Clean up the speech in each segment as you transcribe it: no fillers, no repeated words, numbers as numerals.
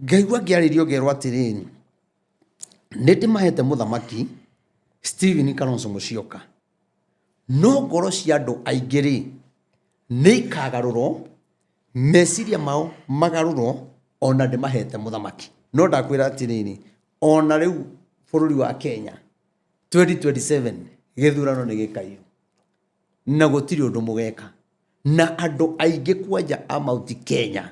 ngaigua ngiaririo ngerwo atiriri nindi mahete muthamaki Stephen Kalonzo Musyoka no ngoro cia andu aingiri ni ikagarurwo meciria mao magarurwo ona ndimahete muthamaki no ndakwira atiriri ona riu bururi wa Kenya 2027 githurano ni gikaio na gutiri undu mugeka na andu aingi kwanja a Mount Kenya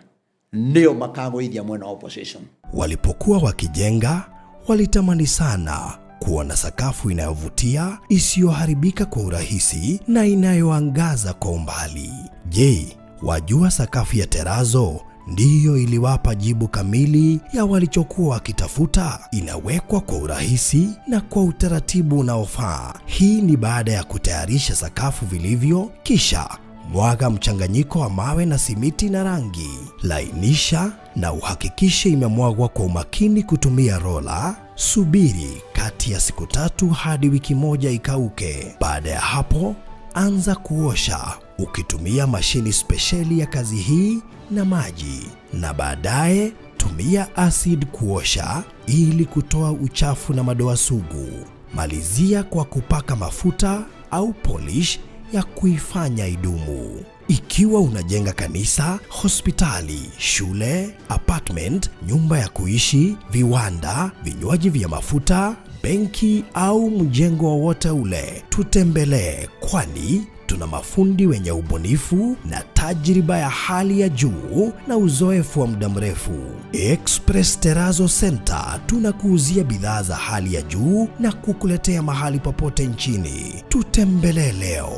nio makagoithia mwena opposition. Walipokuwa wakijenga walitamani sana kuona sakafu inayovutia, isiyoharibika kwa urahisi na inayoangaza kwa umbali. Je, wajua sakafu ya Terazo ndiyo iliwapa jibu kamili ya walichokuwa wakitafuta? Inawekwa kwa urahisi na kwa utaratibu unaofaa. Hii ni baada ya kutayarisha sakafu vilivyo, kisha mwaga mchanganyiko wa mawe na simiti na rangi. Lainisha na uhakikishe imemwagwa kwa umakini kutumia rola. Subiri kati ya siku 3 hadi wiki 1 ikauke. Baada ya hapo, anza kuosha ukitumia mashini spesheli ya kazi hii na maji, na baadaye tumia acid kuosha ili kutoa uchafu na madoa sugu. Malizia kwa kupaka mafuta au polish ya kuifanya idumu. Ikiwa unajenga kanisa, hospitali, shule, apartment, nyumba ya kuishi, viwanda, vinywaji vya mafuta, benki au mjengo wowote ule, tutembelee, kwani tuna mafundi wenye ubunifu na tajriba ya hali ya juu na uzoefu wa muda mrefu. Express Terazo Center tunakuuzia bidhaa za hali ya juu na kukuletea mahali popote nchini. Tutembelee leo,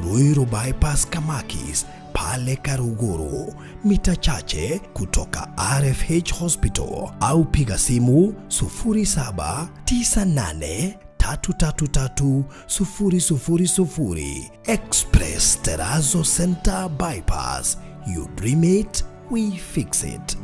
Ruiru Bypass Kamakis, pale Karuguru, mita chache kutoka RFH Hospital, au piga simu 0798333000. Express Terazo Center Bypass. You dream it, we fix it.